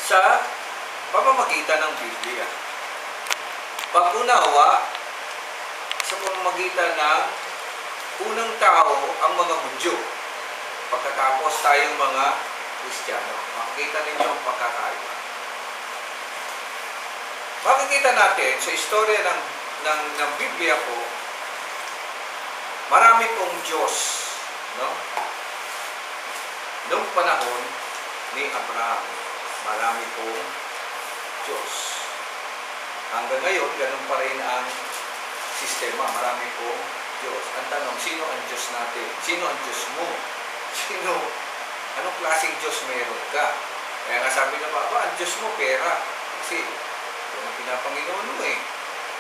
sa pamamagitan ng Biblia. Pag-unawa sa pamamagitan ng unang tao, ang mga Hudyo. Pagkatapos tayong mga Kristiyano. Makikita ninyo ang pagkakaiba. Makikita natin sa istorya ng Biblia po, marami pong Diyos, no? Noong panahon ni Abraham, marami pong Diyos. Hanggang ngayon, ganun pa rin ang sistema. Marami pong Diyos. Ang tanong, sino ang Diyos natin? Sino ang Diyos mo? Anong klaseng Diyos meron ka? Kaya nga sabi na ang Diyos mo, pera. Kasi, yun ang pinapanginoon mo eh.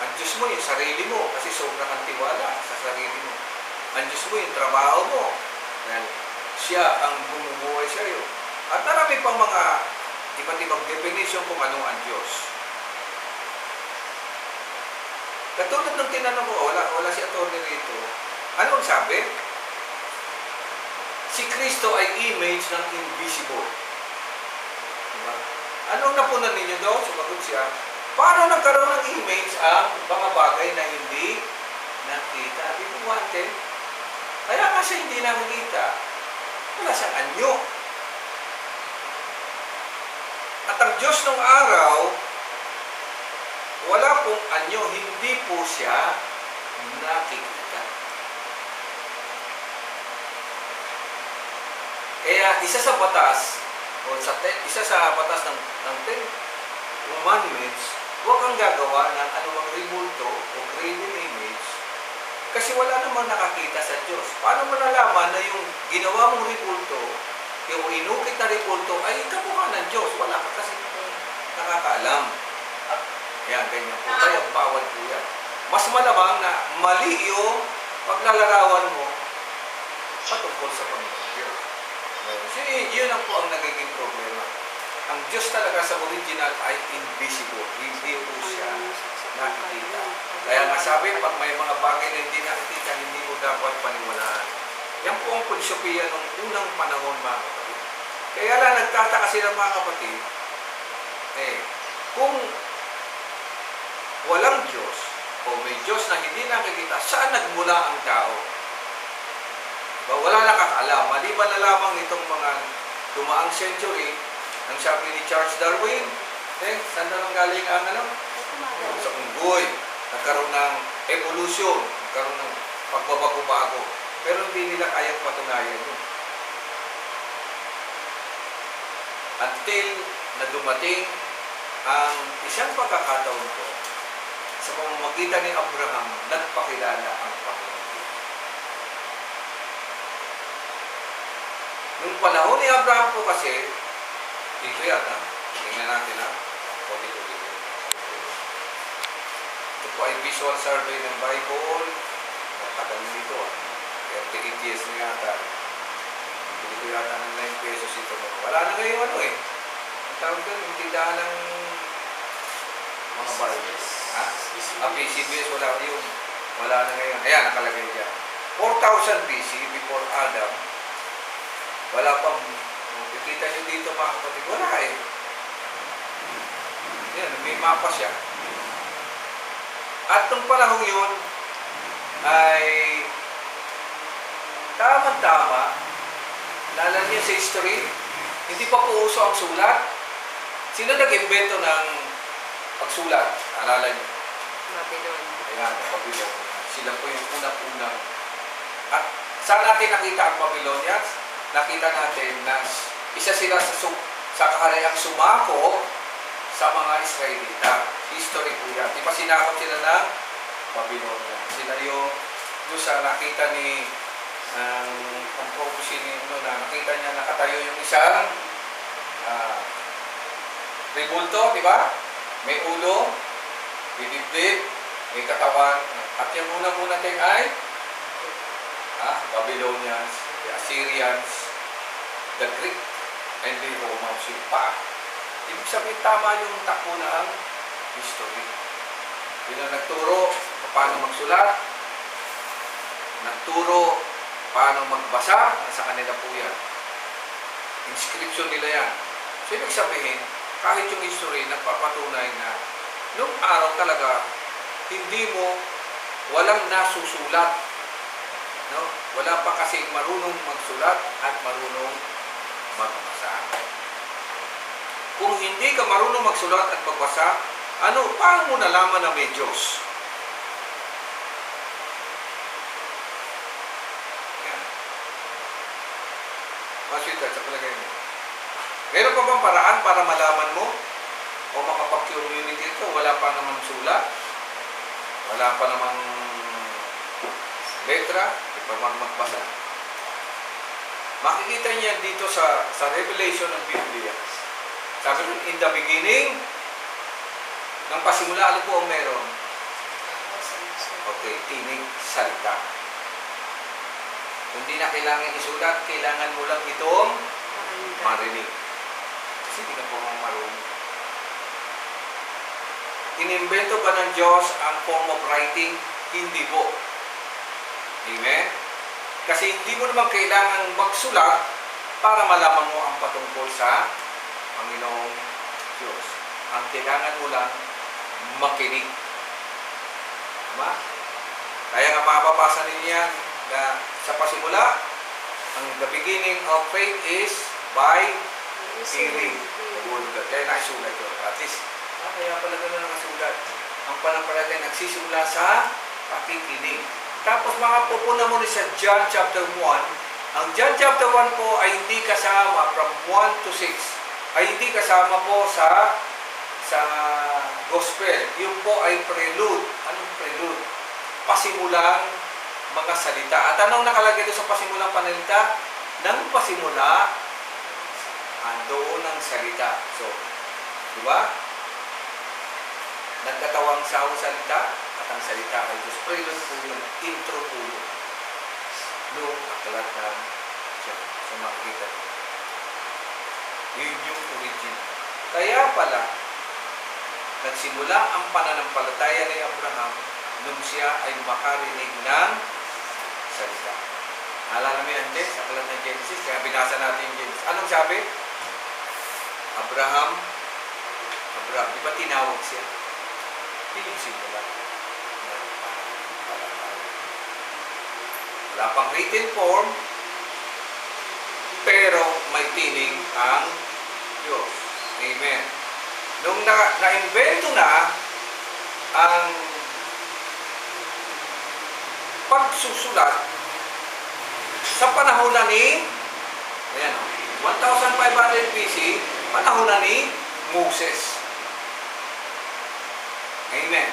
Ang Diyos mo, yung sarili mo. Kasi sobra kang tiwala sa sarili mo. Ang Diyos mo, yung trabaho mo. Dahil siya ang bumubuhay sa iyo. At marami pang mga iba't ibang definition kung ano ang Diyos. Katulad ng tinanong ko, wala si attorney rito. Ano ang sabi? Si Kristo ay image ng invisible. Diba? Anong napunan ninyo daw? Sumagot siya. Paano nagkaroon ng image ang mga bagay na hindi nakita? Hindi wanted. Kaya nga siya hindi nakikita. Wala siyang anyo. At ang Diyos ng araw, wala pong anyo, hindi po siya nakikita. Kaya isa sa batas, isa sa batas ng Ten Commandments, huwag kang gagawa ng anumang rebulto o graven image kasi wala namang nakakita sa Diyos. Paano mo nalaman na yung ginawa mong rebulto, yung inukit na rebulto, ay kamukha ng Diyos? Wala ka kasi nakakaalam. Yan, ganyan po. Kaya bawal po yan. Mas malamang na mali yung paglalarawan mo patungkol sa Panginoon Diyos. So, yun ang po ang nagiging problema. Ang Diyos talaga sa original ay invisible. Hindi po siya nakikita. Kaya masabi, pag may mga bagay na hindi nakikita, hindi mo dapat paniwalaan. Yan po ang pulsopiya ng unang panahon, mga kapatid. Kaya lang nagtataka sila, mga kapatid, kung walang Diyos o may Diyos na hindi nakikita, saan nagmula ang tao? Diba? Wala nakakaalam. Maliban na lamang itong mga dumaang century, ang sabi ni Charles Darwin, saan na lang galing ang sa unggoy. Nagkaroon ng evolution, nagkaroon ng pagbabago-bago. Pero hindi nila kayang patunayan yun. Until na dumating ang isang pagkakataon ko, sa pamamagitan ni Abraham, nagpakilala ang Panginoon. Nung panahon ni Abraham po kasi, dito yan, tingnan natin dito. Ito po ay visual survey ng Bible. Matagal nito, 38 years na yata. Hindi ko yata ng 9 pesos ito. Wala na ngayon ang tawag doon, yung tindahan ng mga Bibles. PCBS, wala yun. Wala na ngayon. Ayan, nakalagay dyan. 4,000 BC, before Adam, wala pang, nakikita nyo dito mga kapatid, wala Yan, may mapa siya. At nung panahon yun, ay tama-tama, lala niyo sa history, hindi pa po uso ang sulat. Sino nag-invento ng pagsulat? Alala niyo? Babylon. Ayan, Babylon. Sila po yung unang-unang. At saan natin nakita ang Babylonians? Nakita natin na isa sila sa kahariang sumako sa mga Israelita. History po yan. Di ba sinakot sila ng Babylonian? Sila yung sa nakita ni ang prophecy ni nakita niya nakatayo yung isang rebulto, di ba? May ulo, may dibdib, may katawan. At yung unang-una ting ay Babylonians, the Assyrians, the Greek, and the Romans, yung pa. Ibig sabihin, tama yung takbo na ang history. Yun ang nagturo paano magsulat, nagturo paano magbasa, sa kanila po yan. Inscription nila yan. So, ibig sabihin, kahit yung history, nagpapatunay na nung araw talaga, walang nasusulat. No? Wala pa kasi marunong magsulat at marunong magbasa. Kung hindi ka marunong magsulat at magbasa, paano mo nalaman na may Diyos? Yan. Maswita, sa palagay mo. Meron pa bang paraan para malaman mo o makapag-communicate ka? Wala pa namang sulat, wala pa namang letra, di pa magbasa. Makikita niya dito sa Revelation ng Biblia. Sabi rin, in the beginning, ng pasimula, ano po ang meron? Okay, tinig, salita. Hindi na kailangan isulat, kailangan mo lang itong marinig. Kasi hindi na po marunong. Inimbento ba ng Diyos ang form of writing? Hindi po. Amen? Kasi hindi mo naman kailangan magsulat para malaman mo ang patungkol sa Panginoong Diyos. Ang kailangan mo lang makinig. Diba? Kaya nga mababasa ninyo yan na sa pasimula, the beginning of faith is by hearing the word of God. Kaya nakisulat yun. At least, kaya pala gano'n nakasulat. Ang panampalataya nagsisimula sa pakikinig. Tapos mga pupuna mo sa John chapter 1. Ang John chapter 1 po ay hindi kasama from 1 to 6. Ay hindi kasama po sa gospel. Yung po ay prelude. Anong prelude? Pasimulang mga salita. At anong nakalagay doon sa pasimulang panalita? Nang pasimula, andoon ang salita. So, di ba? Nagkatawang sa salita at ang salita ay Diyos. Prelude po yun. Intro po yun. Noong aklat ng John. So, makikita nyo. Yun yung original. Kaya pala, nagsimula ang pananampalataya ni Abraham nung siya ay makarinig ng salita. Alala mo yan, sa aklat ng Genesis, kaya binasa natin yung Genesis. Anong sabi? Abraham, di ba tinawag siya? Yun yung simula ng pananampalataya. Wala pang written form, pero may tinig ang Diyos. Amen. Nung na-invento na ang pagsusulat sa panahon na ni 1500 BC, panahon na ni Moses. Amen.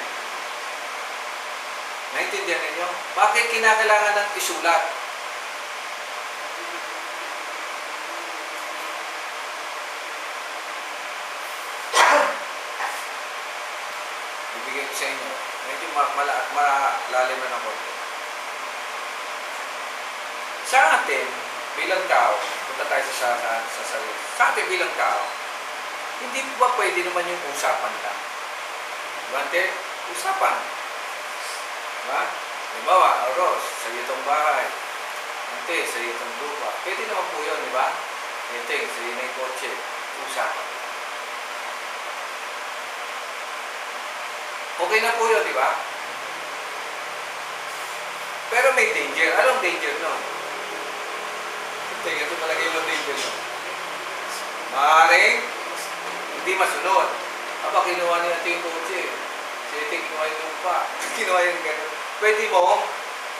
Naintindihan ninyo? Bakit kinakailangan ng isulat? Ibigay ko sa inyo. Medyo malalim na ako. Sa atin, bilang tao, punta tayo sa sarili. Sa atin bilang tao, hindi ba pwede naman yung usapan lang? Bante, usapan. Diba? Halimbawa, Ros, sa iyo itong bahay. Ante, sa iyo itong lupa. Pwede naman po yun, di ba? Ante, sa iyo na yung kotse. Usapan. Okay na po yun, di ba? Pero may danger. Anong danger nun? Ante, ito talaga yung danger nun. Maaaring hindi masunod. Aba, kinuha niya ito yung kotse. Sige, kinuha yung lupa. Kinuha yung gano'n. Pwede mo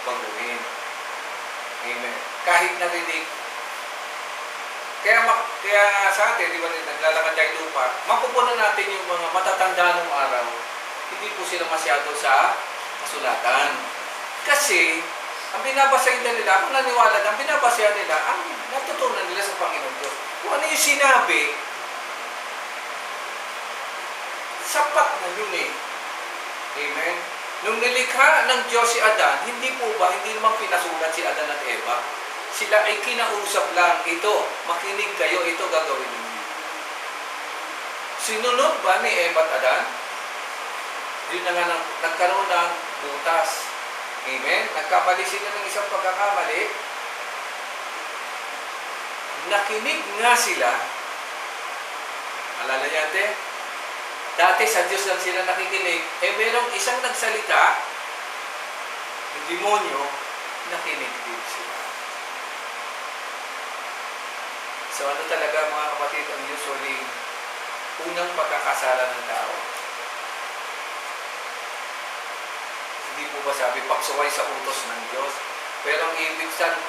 baguhin. Amen. Kahit narinig. Kaya sa atin, di ba, naglalakad tayo lupa, mapupunan natin yung mga matatanda ng araw. Hindi po sila masyado sa kasulatan. Kasi, ang binabasahin nila, kung naniwala na, ang binabasahin nila, ang natutunan nila sa Panginoon Diyos. Kung ano yung sinabi, sapat na yun eh. Amen? Nung nilikha ng Diyos si Adan, hindi naman pinasulat si Adan at Eva. Sila ay kinausap lang, ito, makinig kayo, ito gagawin ninyo. Sinunod ba ni Eva at Adan? Yun na nga nagkaroon ng butas. Amen? Nagkamali sila ng isang pagkakamali. Nakinig nga sila. Alala niyo ate? Dati sa Diyos lang sila nakikinig. Merong isang nagsalita, yung demonyo, nakinig din sila. So ano talaga mga kapatid ang usually unang pagkakasala ng tao? Hindi po ba sabi, pagsuway sa utos ng Diyos? Pero ang ibig sabihin,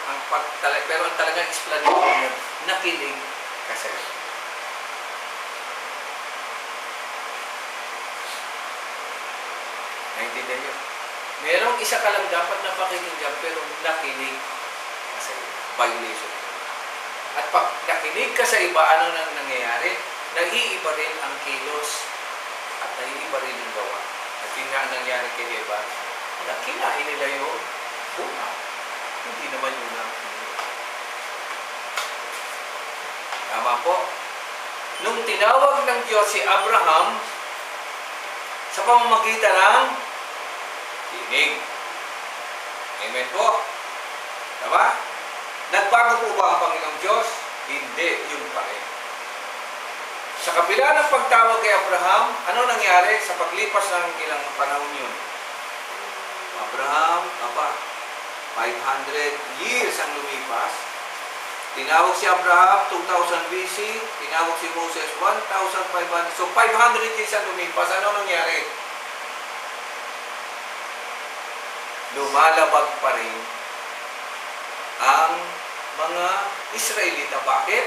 pero ang talagang explanation, nakinig kasi. Naintindihan nyo? Merong isa ka lang dapat na pakikinggan, pero nakinig ka sa iba. Violation. At pag nakinig ka sa iba, ano nang nangyayari? Naiiba rin ang kilos at naiiba rin ang gawa. At yun nga ang nangyari kay Eva. Kinain nila yung bunga. Hindi naman yun ang tama po. Nung tinawag ng Diyos si Abraham sa pamamagitan ng dinig. Amen po. Tama? Nagbago po ba ang Panginoong Diyos? Hindi. Yun pa rin. Sa kabila ng pagtawag kay Abraham, ano nangyari sa paglipas ng ilang panahon yun? Abraham, 500 years ang lumipas. Tinawag si Abraham, 2000 BC. Tinawag si Moses, 1,500. So, 500 years ang lumipas. Ano nangyari? Lumalabag pa rin ang mga Israelita. Bakit?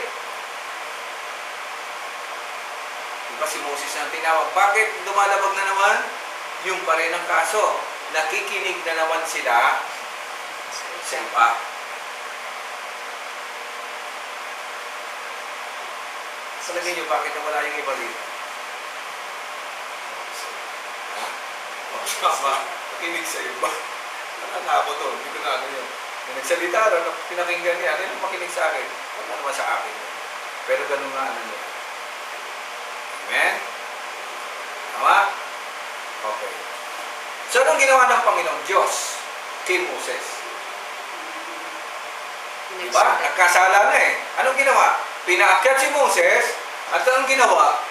Diba si Moses ang tinawag? Bakit lumalabag na naman? Yung pa rin ang kaso. Nakikinig na naman sila sa iba. Sa lagay nyo, bakit nawala yung iba rito? Ha? Nakinig sa iba. Ano ako to? Hindi ko na ano yun. Yung nagsalita rin, pinakinggan niya, ano yung makinig sa akin? Wala naman sa akin. Pero ganun nga ano niya. Amen? Tama? Okay. So, anong ginawa ng Panginoong Diyos kay Moses? Diba? Nagkasala na eh. Anong ginawa? Pinaakyat si Moses, at anong ginawa?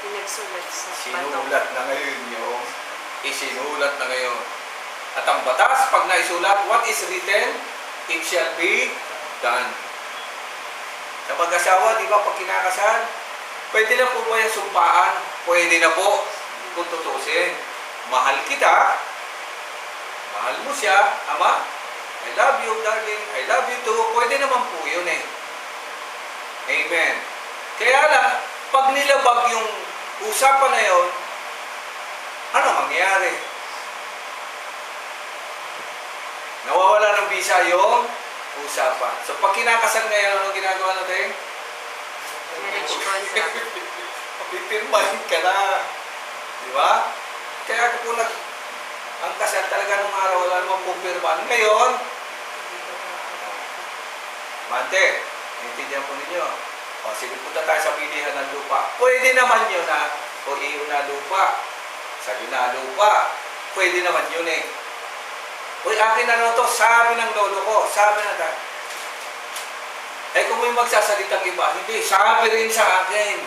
Pinagsulat sa Sinulat na ngayon yung isinulat na ngayon. At ang batas, pag naisulat, what is written, it shall be done. Sa pag-asawa, di ba, pag kinakasal, pwede na po ba yung sumpaan? Pwede na po, kung tutusin. Mahal kita, mahal mo siya, ama, I love you, darling, I love you too. Pwede naman po yun eh. Amen. Kaya lang, pag nilabag yung usapan na yun, ano mangyayari? Nawawala ng visa yung usapan. So, pag kinakasal ngayon, ano ginagawa natin? marriage contract. Pipirmahin ka na. Di ba? Kaya kung ang kasal talaga nung araw, wala namang pupirmahan. Ngayon, Mante, naintindihan po ninyo. O, sige, punta tayo sa bilihan ng lupa. Pwede naman yun na, o iyo na lupa. Sabi na lupa. Pwede naman yun eh. Uy, akin na to, sabi ng lolo ko, sabi na tayo. Eh kung may magsasalitang iba, hindi, sabi rin sa akin.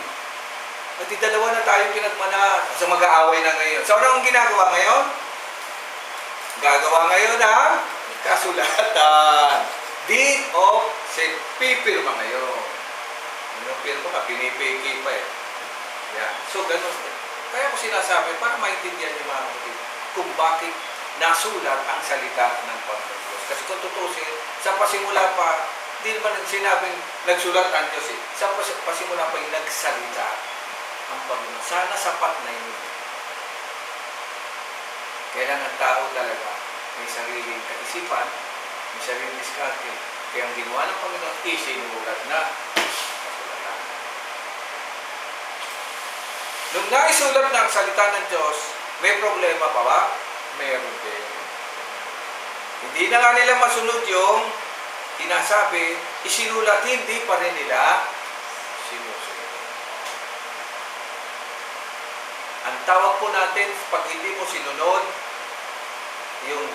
At dalawa na tayo pinagmana, so mag-aaway na ngayon. So ano ang ginagawa ngayon? Gagawa ngayon ang kasulatan. Deed of pipirma ngayon. Yung pirma ka, pinipiki pa eh. Yan. So ganun. Kaya ko sinasabi, para maintindihan niyo mga kapatid, kung bakit nasulat ang salita ng Panginoon Diyos. Kasi kung tutusin, sa pasimula pa, hindi naman sinabing nagsulat ang Diyos eh. Sa pasimula pa yung nagsalita ang Panginoon. Sana sapat na yun. Kailangan ang tao talaga may sariling kaisipan, may sariling diskarte. Kaya ang ginawa ng Panginoon, isinulat na kasulatan. Nung naisulat na ang salita ng Diyos, may problema pa ba? Meron din. Hindi na nga nila masunod yung sinasabi, isinulat, hindi pa rin nila sinusunod. Ang tawag po natin, pag hindi mo sinunod, yung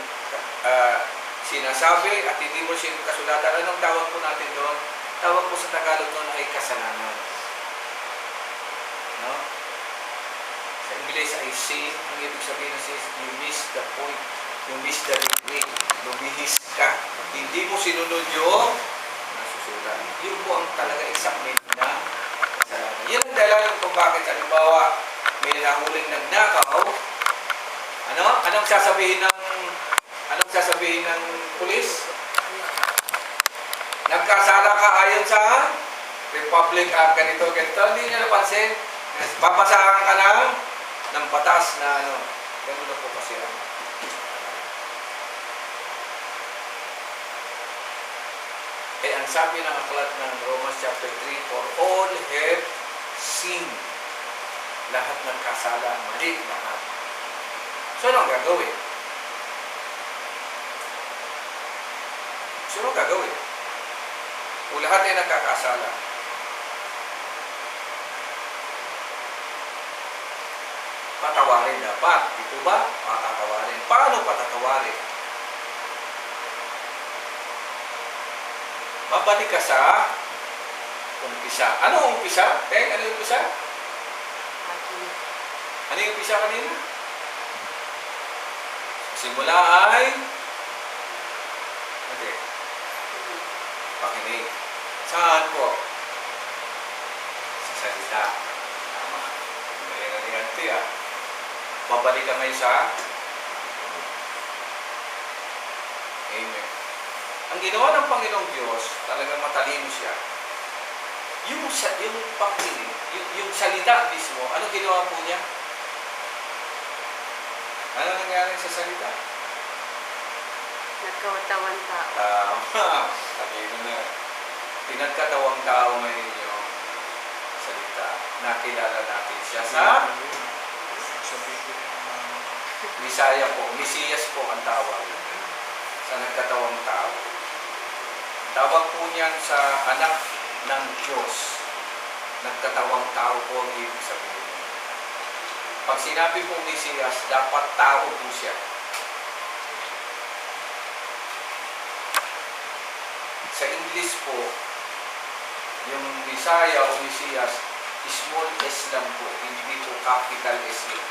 sinasabi at hindi mo kasulatan, anong tawag po natin doon? Tawag po sa Tagalog doon ay kasalanan. No? Sa English ay sin. Ang ibig sabihin na sin, you miss the point. You miss the degree. Lumihis ka. Hindi mo sinunod yung nasusulat. Yun po ang talaga exact meaning na kasalanan. Yun ang dahilan kung bakit, halimbawa, may nahuling nagnakaw. Anong sasabihin ng pulis? Nagkasala ka ayon sa Republic Act, ganito. Hindi niya napansin. Papasahan ka ng batas na ganun na po kasi ang sabi ng aklat ng Romans chapter 3, for all have sinned. Lahat nagkasala, mali lahat. So, ano ang gagawin? Kung lahat ay nagkakasala, patawarin dapat. Ito ba? Patatawarin. Paano patatawarin? Mabalik ka sa umpisa. Ano ang umpisa? Ano yung umpisa? Ano yung umpisa kanina? Simula ay pakinig. Saan po? Sa salita. Tama. May babalik ka ngayon sa Amen. Ang ginawa ng Panginoong Diyos, talagang matalino siya. Yung pakinig, yung salita mismo, ano ginawa po niya? Ano nangyari sa salita? Nagkawatawang tao. Tama. Talino na. Pinagkatawang tao ngayon yung salita. Nakilala natin siya sa Misaya po. Mesiyas po ang tawag. Sa nagkatawang tao. Tawag po niyan sa anak ng Diyos. Nagkatawang tao po ang ibig sabihin. Pag sinabi po Mesiyas, dapat tao po siya. Sa English po, yung Messiah o Mesiyas, small s lang po, hindi po capital S lang.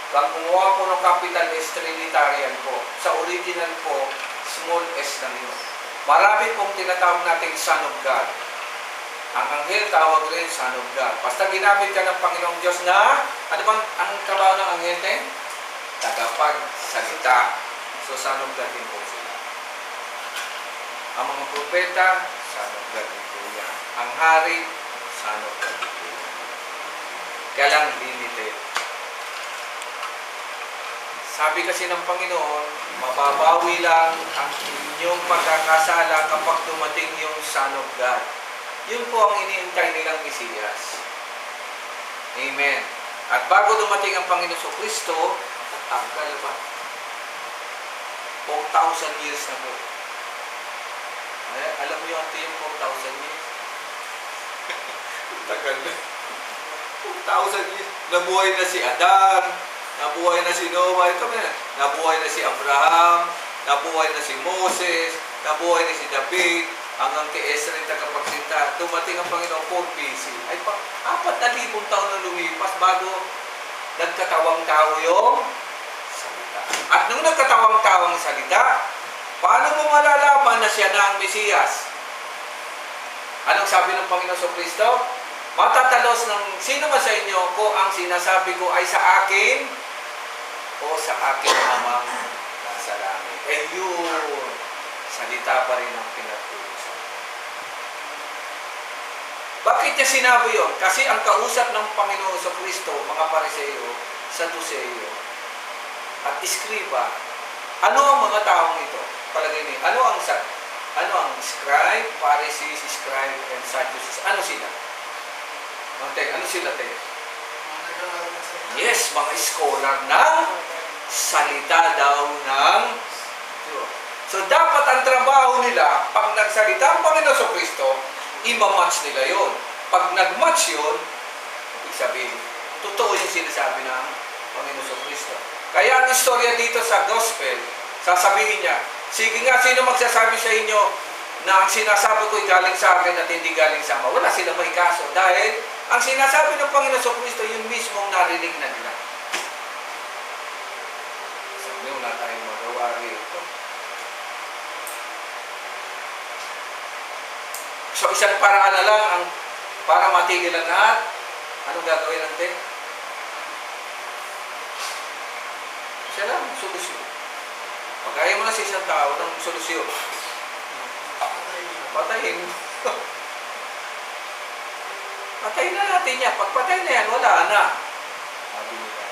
Pag kumuha po ng capital S, Trinitarian po. Sa original po, small s lang yun. Marami pong tinatawag nating Son of God. Ang anghel tawag rin Son of God. Basta ginamit ka ng Panginoong Diyos na, ano bang ang trabaho ng anghel? Tagapagsalita. So, Son of God din po sila. Ang mga propeta, Son of God din po yan. Ang hari, Son of God din po yan. Kaya lang limited. Sabi kasi ng Panginoon, mababawi lang ang inyong pagkakasala kapag dumating yung Son of God. Yun po ang iniintay nilang Mesiyas. Amen. At bago dumating ang Panginoon Kristo, tagal pa. 4,000 years na po. Alam niyo ante yung 4,000 years? Tagal na. 4,000 years. Nabuhay na si Adan, nabuhay na si Noah, nabuhay na si Abraham, nabuhay na si Moses, nabuhay na si David, hanggang kay Ezra yung tagapagsalita. Dumating ang Panginoon 4 BC. Ay, 4,000 taon na lumipas bago nagkatawang tao yung salita. At nung nagkatawang tao ang salita, paano mo malalaman na siya na ang Mesiyas? Anong sabi ng Panginoon Kristo? Matatalos ng sino man sa inyo ko ang sinasabi ko ay sa akin o sa aking amang nasa langit. Eh yun, salita pa rin ang pinagtutusan. Bakit niya sinabi yun? Kasi ang kausap ng Panginoon sa Kristo, mga Pariseo, Saduceo, at Iskriba, ano ang mga taong ito? Palagay niyo, ano ang scribe, Pharisees, scribe, and Sadducees? Ano sila? Ano sila, te? Yes, mga scholar ng salita daw ng Diyos. So, dapat ang trabaho nila, pag nagsalita ang Panginoon sa Kristo, ima-match nila yon. Pag nag-match yun, ibig sabihin, totoo yung sinasabi ng Panginoon sa Kristo. Kaya ang istorya dito sa gospel, sasabihin niya, sige nga, sino magsasabi sa inyo na ang sinasabi ko'y galing sa akin at hindi galing sa ama? Wala silang may kaso dahil Ang sinasabi ng Panginoon sa Kristo, yung mismong narinig na nila. Sabi, wala tayong magawa rito. So, isang paraan na lang ang para matigil ang lahat. Anong gagawin natin? Isa lang, solusyon. Pag-ayaw mo na sa isang tao ng solusyon. Patayin. Patayin na natin yan. Pag patay na yan, wala na. Sabi nila.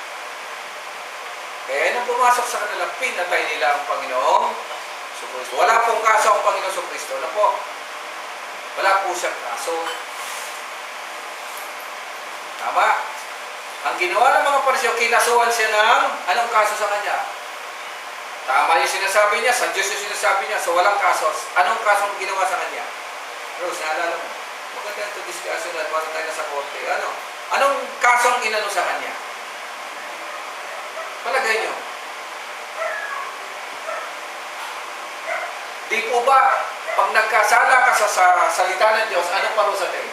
Kaya nang pumasok sa kanila, pinatay nila ang Panginoong Kristo. Wala pong kaso ang Panginoong Kristo. Ano po? Wala po siyang kaso. Tama. Ang ginawa ng mga Pariseo, kinasuhan siya ng anong kaso sa kanya? Tama yung sinasabi niya, sa Diyos yung sinasabi niya, so walang kaso. Anong kaso ang ginawa sa kanya? Rose, naalala mo? Maganda ito discussion na para tayo sa korte. Ano? Anong kaso ang inano sa kanya? Palagay niyo. Di po ba, pag nagkasala ka sa salita ng Diyos, anong parusa tayo?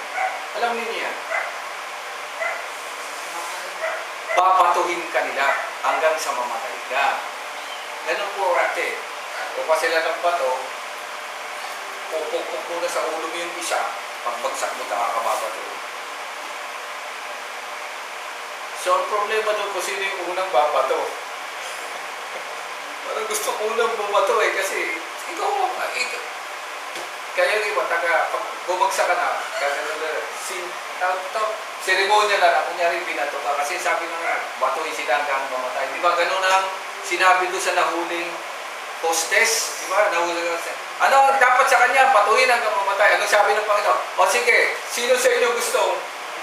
Alam niyo yan. Babatuhin ka nila hanggang sa mamatay ka. Ganun po, ate. O pa sila ng bato, pupukpuk muna sa ulo mo yung isa, pagbagsak mo nakakababato. So, ang problema doon kung sino yung unang babato. Parang gusto ko unang bumato kasi ikaw, kaya yung iba, pag bumagsak ka na, seremonya na, kunyari binato ka, kasi sabi nga, batuhin sila hanggang mamatay. Di ba, ganun ang sinabi doon sa nahuling hostess, di ba, nahuling hostess. Ano, dapat sa kanya, batuhin hanggang mamatay. Ano sabi ng Panginoon? O sige, sino sa inyo gustong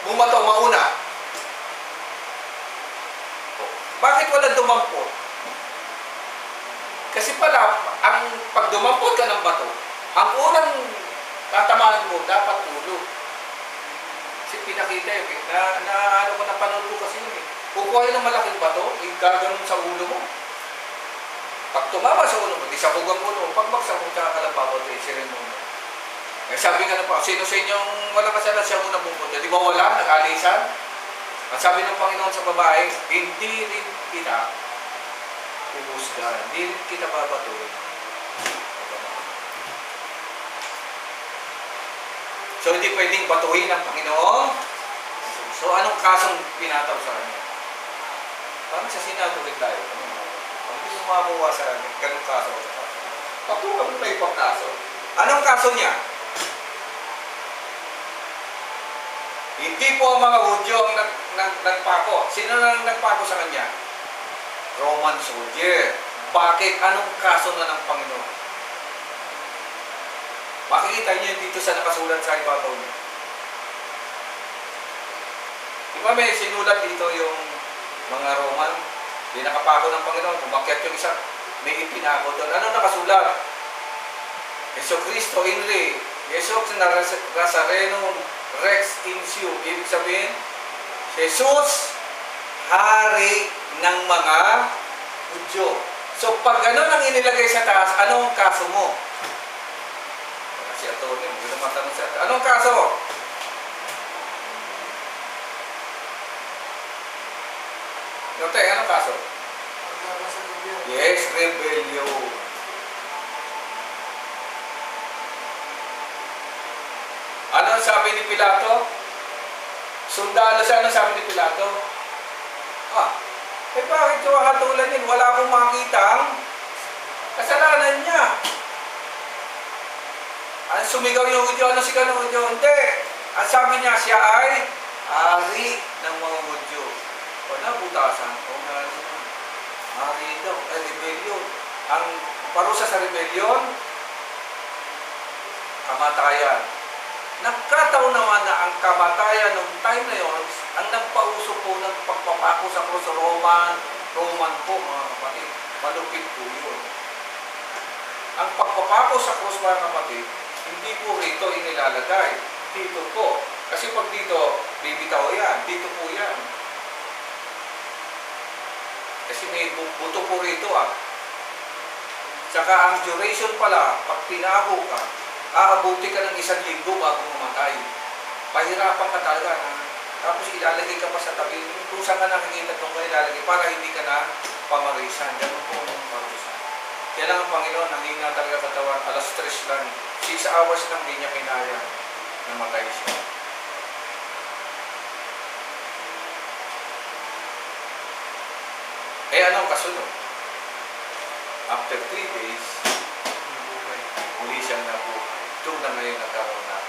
bumato, mauna? Bakit wala dumampot? Kasi pala, pag dumampot ka ng bato, ang unang tatamaan mo, dapat ulo. Kasi pinakita ano ko napanood ko kasi yun Kukuha ng malaking bato, gaganon sa ulo mo. Pag tumama sa ulo mo, di sabog ang ulo mo, pagbagsak mo, tsaka ka lang babatoy, sirin mo. Sabi nga na po, sino sa inyong walang kasalanan siya muna pupunta? Di ba wala? Nag-alisan? Ang sabi ng Panginoon sa babae, hindi rin kita pumusgahan, hindi rin kita babatuin. So, hindi pwedeng batuhin ng Panginoon. So, anong kasong pinataw sa kanya? Parang sa Senado rin tayo. Hindi mo makakuha sa ganong kaso. Patuwa mo na ibang kaso. Anong kaso niya? Hindi po ang mga Hudyo ang nagpako. Sino na nagpako sa kanya? Roman soldier. Bakit? Anong kaso na ng Panginoon? Makikita niyo dito sa nakasulat sa ibabaw niyo. Di ba may sinulat dito yung mga Roman? Di nakapako ng Panginoon. Umakyat yung isa, may ipinako doon. Ano nakasulat? Jesucristo in re. Jesus Nazareno Rex Insiu. Ibig sabihin, Jesus, hari ng mga Hudyo. So pag gano'n ang inilagay sa taas, anong kaso mo? Si Antonio, hindi na matanong siya. Anong kaso? Yote, anong kaso? Yes, rebellion. Ano sabi ni Pilato? Sundalo siya, ano sabi ni Pilato? Bakit yung hatulan yun? Wala akong makita kasalanan niya. Ang sumigaw yung Hudyo, ano si kanong Hudyo? Hindi. Ang sabi niya, siya ay hari ng mga Hudyo. O nabutasan ko na hari daw, rebellion. Ang parusa sa rebellion, kamatayan. Nagkataon naman na ang kamatayan ng time na yon, ang nagpauso po ng pagpapako sa krus Roman po, mga kapatid. Malupit po yun. Ang pagpapako sa krus, mga kapatid, hindi po rito inilalagay. Dito po. Kasi pag dito, bibitaw yan. Dito po yan. Kasi may buto po rito Saka ang duration pala, pag pinako ka, aabuti ka ng 1 linggo bago mamatay. Pahirapan ka talaga na Tapos ilalagay ka pa sa tabi. Kung saan ka nakikita doon ka ilalagay para hindi ka na pamarisan. Ganun po yung parusa. Kaya lang ang Panginoon, nanghina talaga katawan. Alas 3 lang. 6 hours lang hindi niya kinaya. Namatay siya. Eh anong kasunod? After 3 days, uli siyang nabuhay. Doon na ngayon nagkaroon na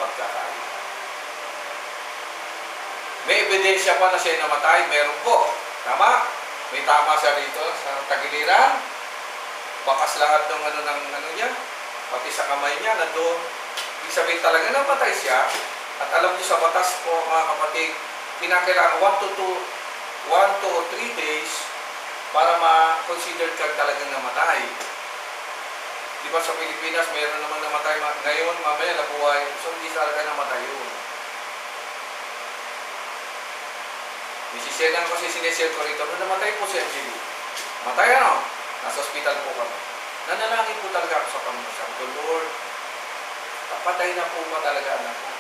pagkakain. May ebidensya pa na siya namatay? Meron po. Tama? May tama siya rito sa tagiliran. Bakas lahat ng ano niya. Pati sa kamay niya, nandun. Ibig sabihin talaga namatay siya. At alam niyo sa batas po, mga kapatid, kinakailangan 1 to 3 days para ma-consider ka talagang namatay. Di ba sa Pilipinas, mayroon namang namatay ngayon, mamaya nabuhay. So, hindi talaga namatay yun. Isisenan kasi sineshare ko rito, nung namatay po si Angelique. Matay ano? Nasa hospital po kami. Nanalangin po talaga ako sa Panginoon. Sabi ko, Lord, patay na po ba talaga anak ko?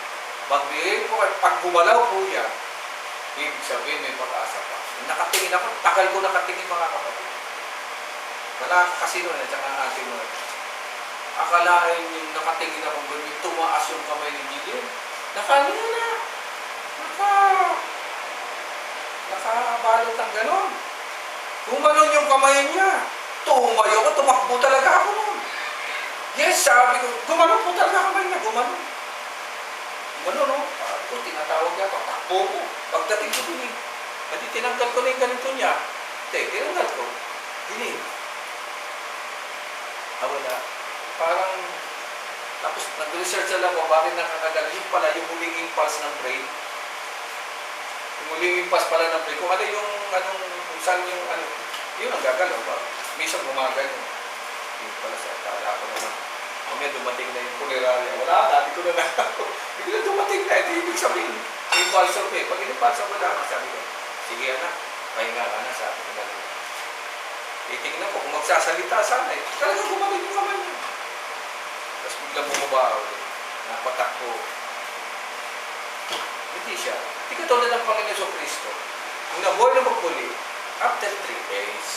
Magbigay po, pag gumalaw po yan, ibig sabihin may pag-asa pa. Nakatingin ako, tagal ko nakatingin mga kapatid. Wala kasi noon, at saka ating noon. Akalain yung nakatingin ako, ganyan, tumaas yung kamay ni Gideon. Nakabalot ng gano'n. Gumanon yung kamay niya. Tumayo ko, tumakbo talaga ako noon. Yes, sabi ko, gumanon po talaga kamay niya, gumanon. Gumanon, no? Sabi ko, tinatawag niya ako, takbo ko. Pagdating ko dun pati tinanggal ko na yung ganito niya. Tinanggal ko. Hindi. Wala. Parang, tapos nag-research na lang ko, bakit nakakagaling pala yung huling impulse ng brain. Yung huling impulse pala ng brain. Kung ano yung, kung saan yung, yun ang gagalaw ba? Minsan gumagano. Yun pala sa kala ko naman. Mamaya dumating na yung punerarya. Wala, dati ko na ako. Bigla dumating na. Hindi ibig sabihin. Impulse of Pag in-impulse of wala, sabi ko, sige anak, pahinga ka na, sabi ko na. Tingnan ko, kung magsasalita sana talaga gumaling yung kamay niya. Tapos bigla bumaba ulit. Napatakbo. Hindi siya. Hindi katulad ng Panginoon Yesu Cristo. Kung nabuhay na magbuli, after 3 days.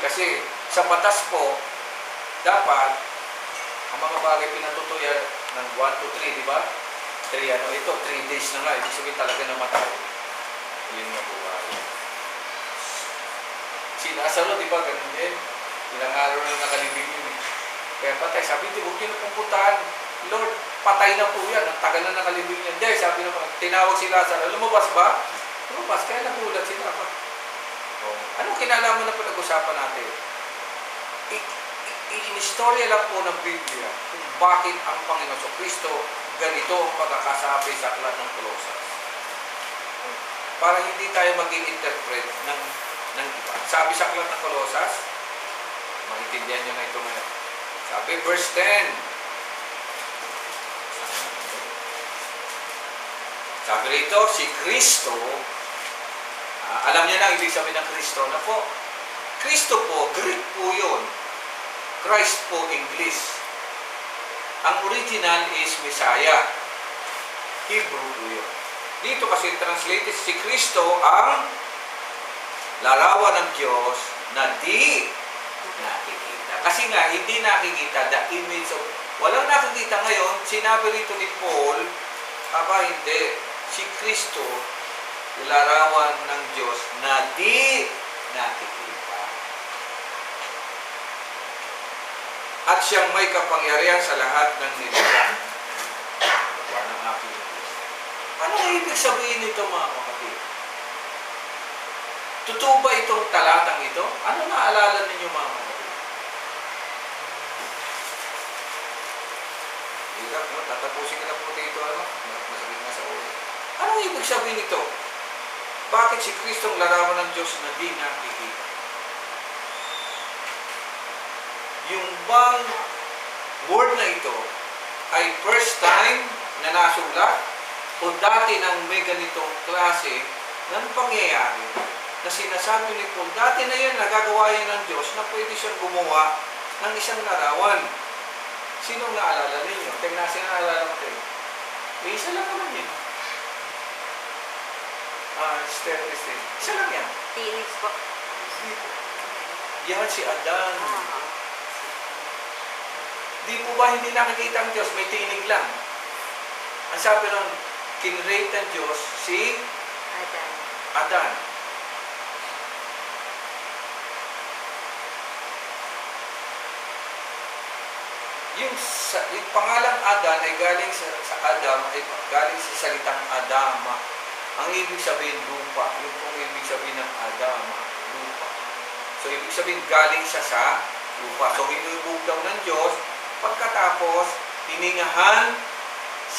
Kasi sa batas po, dapat ang mga bagay pinatutuya ng 1 to 3, di ba? 3 days na nga. Ibig sabihin talaga namatay. Yun nga buhay. Si Lazaro, di ba, ganun din. Ilang araw na nakalibing yun eh. Kaya patay. Sabi, di, huwag niyo na pupuntahan. Lord, patay na po yan. Ang tagal na nakalibing yan. Dahil sabi naman, tinawag si Lazaro. Lumabas ba? Lumabas. Kaya nagulat sila ba? Anong kinalaman na pinag-usapan natin? Inistorya lang po ng Biblia kung bakit ang Panginoon Kristo ganito ang pagkakasabi sa aklat ng Kolosas. Para hindi tayo mag-i-interpret ng iba. Sabi sa aklat ng Kolosas, maintindihan nyo na ito ngayon. Sabi, verse 10. Sabi rito, si Kristo, alam niya na ibig sabihin ng Kristo na po. Kristo po, Greek po yun. Christ po, English. Ang original is Messiah. Hebrew po yun. Dito kasi translated, si Kristo ang larawan ng Diyos na di nakikita. Kasi nga, hindi nakikita the image of... Walang nakikita ngayon, sinabi rito ni Paul, hindi, si Kristo, larawan ng Diyos na di nakikita. At siyang may kapangyarihan sa lahat ng nilikha. Ano ang ibig sabihin nito, mga kapatid? Totoo ba itong talatang ito? Ano naalala ninyo, mga kapatid? Hirap, no? Tatapusin ka na po dito, masakit na sa ulo. Anong ibig sabihin nito? Bakit si Kristo ang larawan ng Diyos na di nakikita? Yung bang word na ito ay first time na nasulat o dati nang may ganitong klase ng pangyayari na sinasabi ni Paul, dati na yan, nagagawa yan ng Diyos na pwede siyang gumawa ng isang larawan. Sino naalala ninyo? Tingnan, sino naalala natin? May isa lang naman yun. Stainless steel. Isa lang yan. Tinig po. Yan si Adan. Ah, Di po ba hindi nakikita ang Diyos? May tinig lang. Ang sabi nun, kinrate ng Diyos si Adan. Adan. Yung pangalang Adan ay galing sa Adam, ay galing sa salitang Adama. Ang ibig sabihin lupa. Yung pong ibig sabihin ng Adama, lupa. So, ibig sabihin galing siya sa lupa. So, hinubog daw ng Diyos, pagkatapos, hiningahan